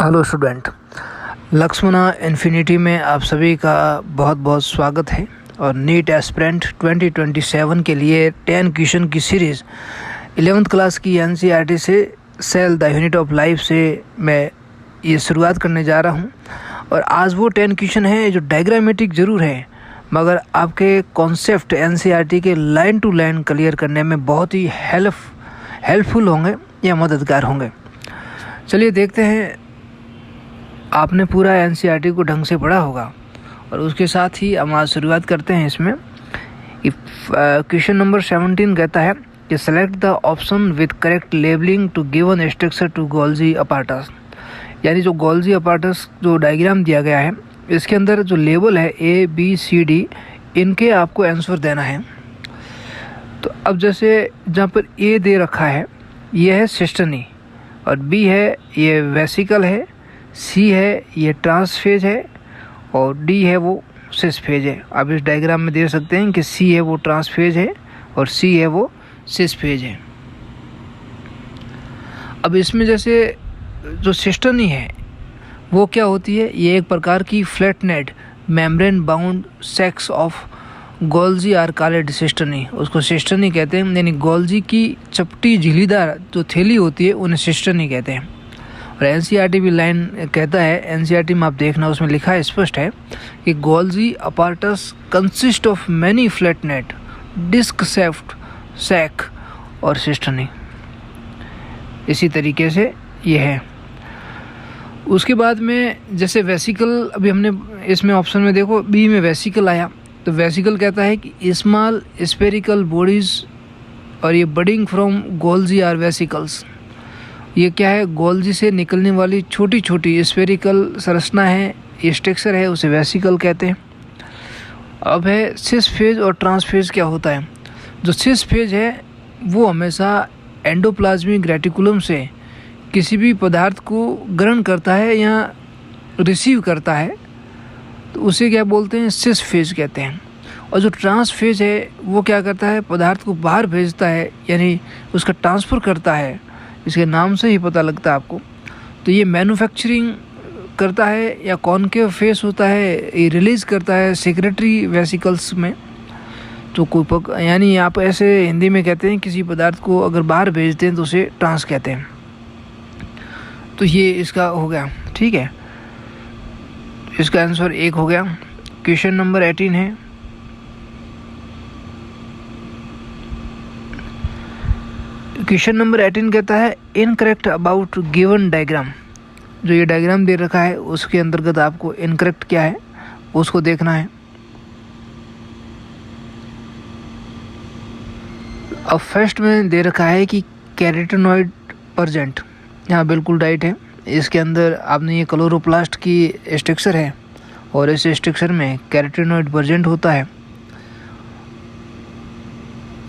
Hello student, Lakshmana infinity में आप सभी का बहुत बहुत स्वागत है। और नीट एस्पिरेंट 2027 के लिए 10 क्वेश्चन की सीरीज़ 11th क्लास की एनसीईआरटी से cell the unit of life से मैं ये शुरुआत करने जा रहा हूँ। और आज वो 10 क्वेश्चन हैं जो डायग्रामेटिक ज़रूर है, मगर आपके कॉन्सेप्ट एनसीईआरटी के लाइन टू लाइन क्लियर करने में बहुत ही हेल्पफुल होंगे या मददगार होंगे। चलिए देखते हैं। आपने पूरा एनसीईआरटी को ढंग से पढ़ा होगा और उसके साथ ही हम आज शुरुआत करते हैं इसमें। क्वेश्चन नंबर 17 कहता है कि select the option with correct labelling to given structure to Golgi apparatus. यानी जो गोल्जी अपार्टस जो डायग्राम दिया गया है, इसके अंदर जो लेबल है A, B, C, D, इनके आपको आंसर देना है। तो अब जैसे जहाँ पर A दे रखा है ये है सिस्टनी, और B है ये वेसिकल है, C है ये ट्रांसफेज है, और D है वो सिस फेज है। आप इस डायग्राम में देख सकते हैं कि C है वो ट्रांसफेज है और C है वो सिस फेज है। अब इसमें जैसे जो सिस्टनी है वो क्या होती है, ये एक प्रकार की flattened membrane bound sacs of Golgi are called cisternae. उसको सिस्टनी कहते हैं, यानी गोल्जी की चपटी झिल्लीदार जो थैली होती है उन्हें सिस्टनी कहते हैं। और एनसीईआरटी भी लाइन कहता है, एनसीईआरटी में आप देखना उसमें लिखा है, स्पष्ट है कि Golgi apparatus consist of many flattened disc shaped sac और सिस्टनी। इसी तरीके से ये है। उसके बाद में जैसे वेसिकल, अभी हमने इसमें ऑप्शन में देखो बी में वेसिकल आया, तो वेसिकल कहता है कि स्मॉल स्पेरिकल बॉडीज और ये budding from Golgi are vesicles. ये क्या है, गोल्जी से निकलने वाली छोटी छोटी स्पेरिकल संरचना है, ये स्ट्रक्चर है, उसे वेसिकल कहते हैं। अब है सिस फेज और ट्रांसफेज क्या होता है। जो सिस फेज है वो हमेशा एंडोप्लाज्मिक रेटिकुलम से किसी भी पदार्थ को ग्रहण करता है या रिसीव करता है, तो उसे क्या बोलते हैं, सिस फेज कहते हैं। और जो ट्रांसफेज है वो क्या करता है, पदार्थ को बाहर भेजता है, यानी उसका ट्रांसफ़र करता है। इसके नाम से ही पता लगता है आपको। तो ये मैन्युफैक्चरिंग करता है या कॉनकेव फेस होता है, ये रिलीज़ करता है सेक्रेटरी वेसिकल्स में। तो कोई यानी आप ऐसे हिंदी में कहते हैं किसी पदार्थ को अगर बाहर भेजते हैं तो उसे ट्रांस कहते हैं। तो ये इसका हो गया, ठीक है। इसका आंसर 1 हो गया। क्वेश्चन नंबर 18 है, क्वेश्चन नंबर 18 कहता है इनकरेक्ट अबाउट गिवन डायग्राम। जो ये डायग्राम दे रखा है उसके अंतर्गत आपको इनकरेक्ट क्या है उसको देखना है। अब फर्स्ट में दे रखा है कि कैरोटिनॉइड प्रेजेंट, यहाँ बिल्कुल राइट है। इसके अंदर आपने ये क्लोरोप्लास्ट की स्ट्रक्चर है और इस स्ट्रक्चर में कैरोटिनॉइड प्रेजेंट होता है।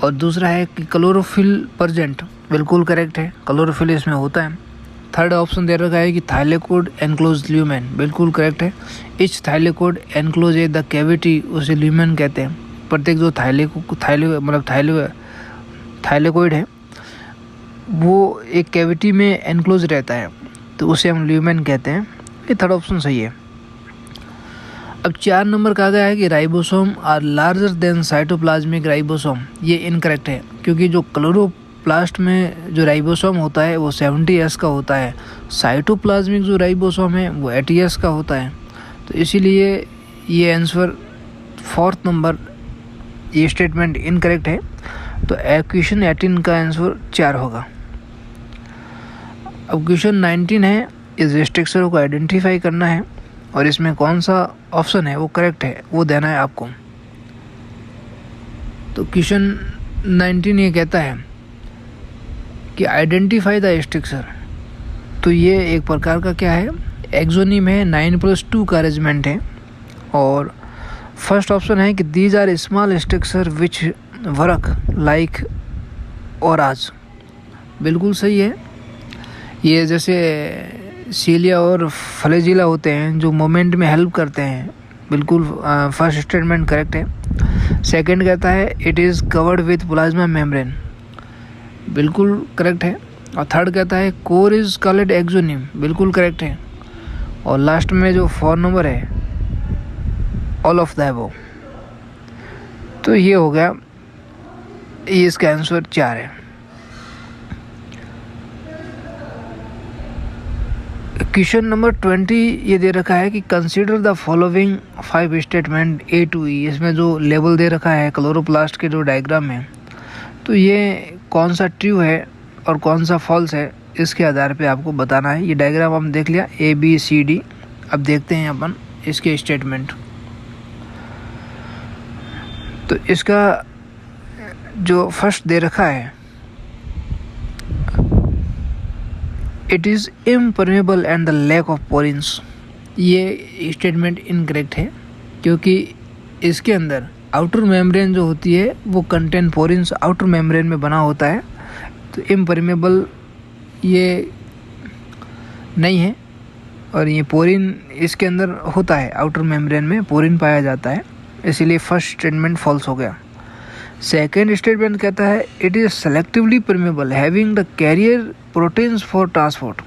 और दूसरा है कि क्लोरोफिल प्रेजेंट, बिल्कुल करेक्ट है, क्लोरोफिल इसमें होता है। थर्ड ऑप्शन दे रखा है कि थाइलेकोड एनक्लोज ल्यूमेन, बिल्कुल करेक्ट है। Each thylakoid enclose a the cavity, उसे ल्यूमेन कहते हैं। प्रत्येक जो थाइलेकोइड है वो एक कैविटी में एनक्लोज रहता है, तो उसे हम ल्यूमेन कहते हैं। ये थर्ड ऑप्शन सही है। अब 4 नंबर कहा गया है कि ribosome are larger than cytoplasmic ribosome. ये इनकरेक्ट है, क्योंकि जो क्लोरोप्लास्ट में जो राइबोसोम होता है वो 70S का होता है, साइटोप्लाज्मिक जो राइबोसोम है वो 80S का होता है। तो इसीलिए ये आंसर 4th नंबर ये स्टेटमेंट इनकरेक्ट है। तो क्वेश्चन 18 का आंसर 4 होगा। अब क्वेश्चन 19 है, इस स्ट्रक्चर को आइडेंटिफाई करना है और इसमें कौन सा ऑप्शन है वो करेक्ट है वो देना है आपको। तो क्वेश्चन 19 ये कहता है कि आइडेंटिफाई द स्ट्रक्चर। तो ये एक प्रकार का क्या है, एक्सोनिम है, 9+2 का अरेंजमेंट है। और फर्स्ट ऑप्शन है कि these are small structure which work like oars, बिल्कुल सही है। ये जैसे सीलिया और फ्लैजिला होते हैं जो मोमेंट में हेल्प करते हैं, बिल्कुल फर्स्ट स्टेटमेंट करेक्ट है। सेकंड कहता है it is covered with plasma membrane, बिल्कुल करेक्ट है। और थर्ड कहता है कोर इज कॉल्ड एक्सोनिम, बिल्कुल करेक्ट है। और लास्ट में जो 4 नंबर है ऑल ऑफ द अबव। तो ये हो गया, ये इसका आंसर 4 है। क्वेश्चन नंबर 20 ये दे रखा है कि consider the following 5 statement A to E। इसमें जो लेबल दे रखा है क्लोरोप्लास्ट के जो डायग्राम है, तो ये कौन सा ट्रू है और कौन सा फॉल्स है, इसके आधार पे आपको बताना है। ये डायग्राम हम देख लिया A B C D। अब देखते हैं अपन इसके स्टेटमेंट। तो इसका जो फर्स्ट दे रखा है, it is impermeable and the lack of porins. ये स्टेटमेंट इनकरेक्ट है, क्योंकि इसके अंदर आउटर मेम्ब्रेन जो होती है वो कंटेन पोरिन्स आउटर मेम्ब्रेन में बना होता है। तो इम्परमेबल ये नहीं है, और ये पोरिन इसके अंदर होता है, आउटर मेम्ब्रेन में पोरिन पाया जाता है, इसीलिए फर्स्ट स्टेटमेंट फॉल्स हो गया। सेकेंड स्टेटमेंट कहता है it is selectively permeable having the carrier proteins for transport.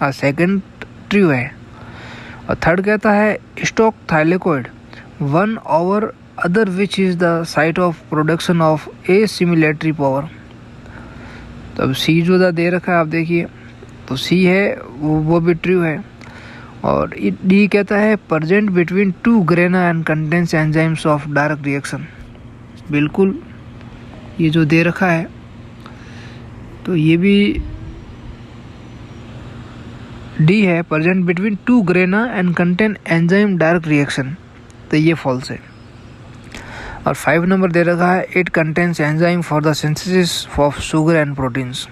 हाँ, सेकेंड ट्रू है। और थर्ड कहता है stack thylakoid one over other which is the site of production of a assimilatory. तो अब सी जो दे रखा है आप देखिए, तो सी है वो भी ट्रू है। और डी कहता है present between 2 grana and contains enzymes of direct reaction. बिल्कुल ये जो दे रखा है, तो ये भी डी है, present between 2 grana and contain enzyme direct reaction, तो ये फॉल्स है। और 5 नंबर दे रखा है it contains enzyme for the synthesis of sugar and proteins.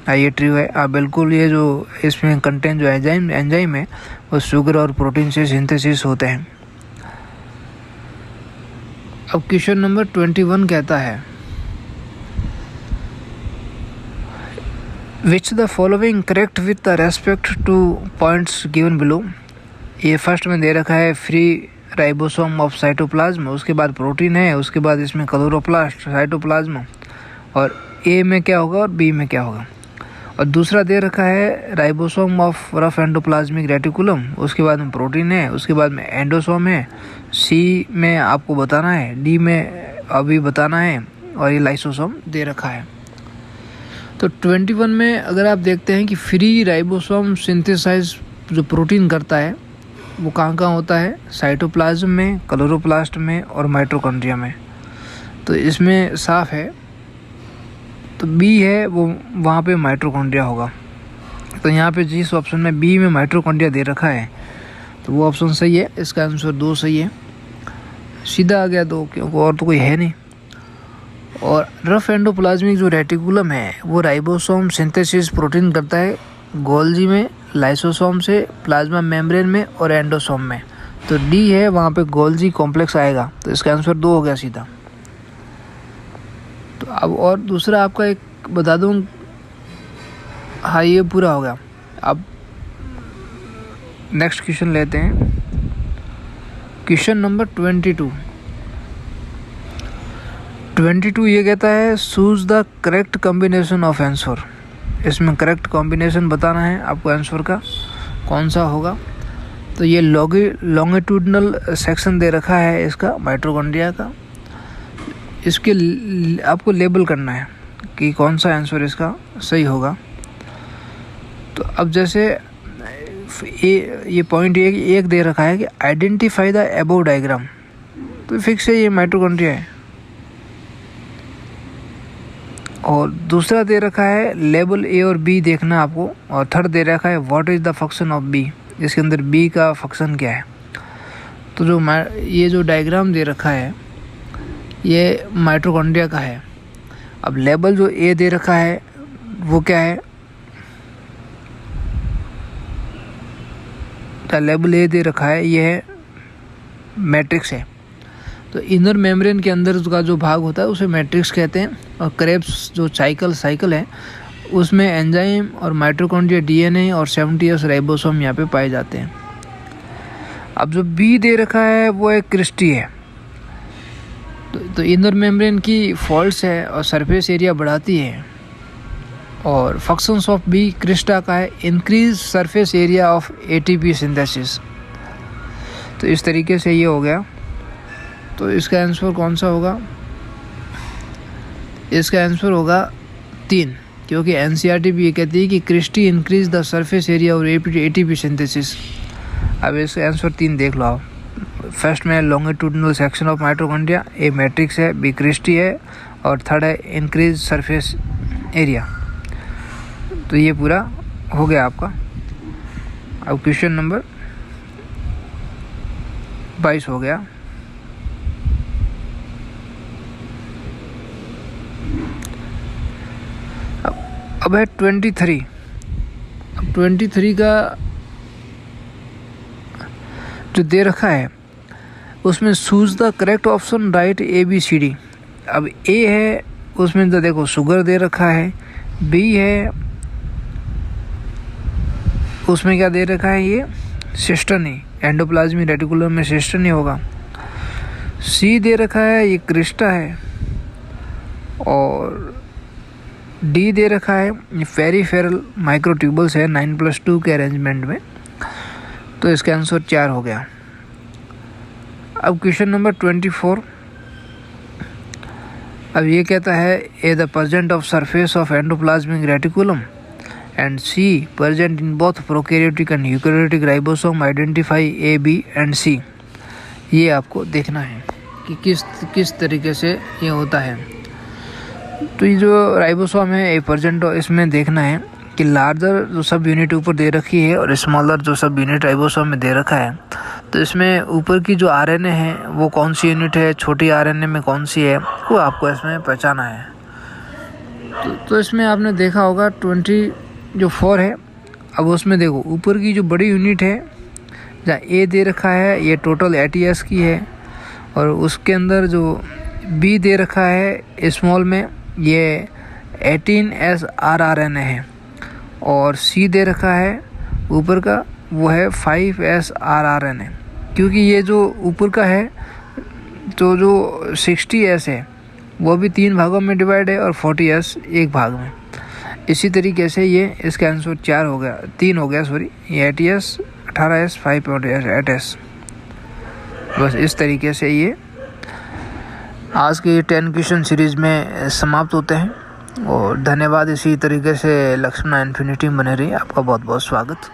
ये ट्रू है। बिल्कुल ये जो इसमें कंटेंट जो एंजाइम है वो शुगर और प्रोटीन से सिंथेसिस होते हैं। अब क्वेश्चन नंबर 21 कहता है which the following correct with the respect two points given below. ये फर्स्ट में दे रखा है फ्री राइबोसोम ऑफ साइटोप्लाज्म, उसके बाद प्रोटीन है, उसके बाद इसमें क्लोरोप्लास्ट साइटोप्लाज्म, और ए में क्या होगा और बी में क्या होगा। और दूसरा दे रखा है ribosome of rough endoplasmic reticulum, उसके बाद में प्रोटीन है, उसके बाद में एंडोसोम है, सी में आपको बताना है, डी में अभी बताना है, और ये लाइसोसोम दे रखा है। तो 21 में अगर आप देखते हैं कि फ्री राइबोसोम सिंथेसाइज जो प्रोटीन करता है वो कहाँ कहाँ होता है, साइटोप्लाज्म में, क्लोरोप्लास्ट में और माइटोकॉन्ड्रिया में। तो इसमें साफ है, तो बी है वो वहाँ पे माइटोकॉन्ड्रिया होगा। तो यहाँ पे जिस ऑप्शन में बी में माइटोकॉन्ड्रिया दे रखा है तो वो ऑप्शन सही है, इसका आंसर 2 सही है। सीधा आ गया 2, क्योंकि और तो कोई है नहीं। और रफ एंडोप्लाज्मिक जो रेटिकुलम है वो राइबोसोम सिंथेसिस प्रोटीन करता है गोल्जी में, लाइसोसोम से, प्लाज्मा मेम्ब्रेन में और एंडोसोम में। तो डी है वहाँ पे गोल्जी कॉम्प्लेक्स आएगा, तो इसका आंसर 2 हो गया सीधा। तो अब और दूसरा आपका एक बता दूँ, हाँ ये पूरा हो गया। अब नेक्स्ट क्वेश्चन लेते हैं, क्वेश्चन नंबर 22 ये कहता है choose the correct combination of answer. इसमें करेक्ट कॉम्बिनेशन बताना है आपको आंसर का कौन सा होगा। तो ये लॉन्गिट्यूडनल सेक्शन दे रखा है इसका माइटोकॉन्ड्रिया का, इसके आपको लेबल करना है कि कौन सा आंसर इसका सही होगा। तो अब जैसे ये पॉइंट एक दे रखा है कि आइडेंटिफाई द अबव डायग्राम, तो फिक्स है ये माइटोकॉन्ड्रिया है। और दूसरा दे रखा है लेबल ए और बी देखना आपको। और थर्ड दे रखा है what is the function of B, इसके अंदर बी का फंक्शन क्या है। तो जो ये जो डायग्राम दे रखा है ये माइटोकॉन्ड्रिया का है। अब लेबल जो ए दे रखा है वो क्या है, तो लेबल ए दे रखा है ये है मैट्रिक्स है। तो इनर मेम्ब्रेन के अंदर का जो भाग होता है उसे मैट्रिक्स कहते हैं। और क्रेब्स जो साइकिल है उसमें एंजाइम और माइटोकॉन्ड्रिया डीएनए और 70S राइबोसोम यहाँ पे पाए जाते हैं। अब जो बी दे रखा है वो एक क्रिस्टी है। तो इनर मेम्ब्रेन की फॉल्ट्स है और सरफेस एरिया बढ़ाती है। और फंक्शंस ऑफ बी क्रिस्टा का है increase surface area of ATP synthesis. तो इस तरीके से ये हो गया। तो इसका आंसर कौन सा होगा? इसका आंसर होगा 3, क्योंकि एनसीईआरटी भी ये कहती है कि cristae increase the surface area और एटीपी सिंथेसिस। अब इसका आंसर 3 देख लो आप। फर्स्ट में longitudinal section of mitochondria, A matrix है, बी क्रिस्टी है और थर्ड है इंक्रीज सरफेस एरिया। तो ये पूरा हो गया आपका। अब क्वेश्चन नंबर 22 हो गया। अब है 23। अब 23 का जो दे रखा है उसमें choose the correct option, right ABCD। अब ए है उसमें तो देखो शुगर दे रखा है, बी है उसमें क्या दे रखा है, ये सिस्टनी, एंडोप्लाज्मिक रेटिकुलम में सिस्टनी होगा। सी दे रखा है ये क्रिस्टा है और डी दे रखा है ये पेरिफेरल माइक्रोट्यूबल्स है 9+2 के अरेंजमेंट में। तो इसका आंसर 4 हो गया। अब क्वेश्चन नंबर 24। अब ये कहता है A the present of surface of endoplasmic reticulum and C present in both prokaryotic and eukaryotic ribosome, identify A, B and C। ये आपको देखना है कि किस तरीके से ये होता है। तो ये जो राइबोसोम है ये प्रेजेंट, इसमें देखना है कि लार्जर जो सब यूनिट ऊपर दे रखी है और स्मॉलर जो सब यूनिट राइबोसोम में दे रखा है। तो इसमें ऊपर की जो RNA है वो कौन सी यूनिट है, छोटी RNA में कौन सी है, वो आपको इसमें पहचाना है। तो इसमें आपने देखा होगा 24 है। अब उसमें देखो ऊपर की जो बड़ी यूनिट है जहाँ A दे रखा है ये टोटल ATS की है और उसके अंदर जो B दे रखा है स्मॉल में ये 18S rRNA है और C दे रखा है ऊपर का वो है 5S rRNA। क्योंकि ये जो ऊपर का है तो जो 60S है वो भी 3 भागों में डिवाइड है और 40S एक भाग में। इसी तरीके से ये इसका आंसर 3 हो गया सॉरी। ये 80S 18S 5.8S। बस इस तरीके से ये आज के 10 क्वेश्चन सीरीज में समाप्त होते हैं और धन्यवाद। इसी तरीके से लक्ष्मण इन्फिनिटी बने रही। आपका बहुत बहुत स्वागत।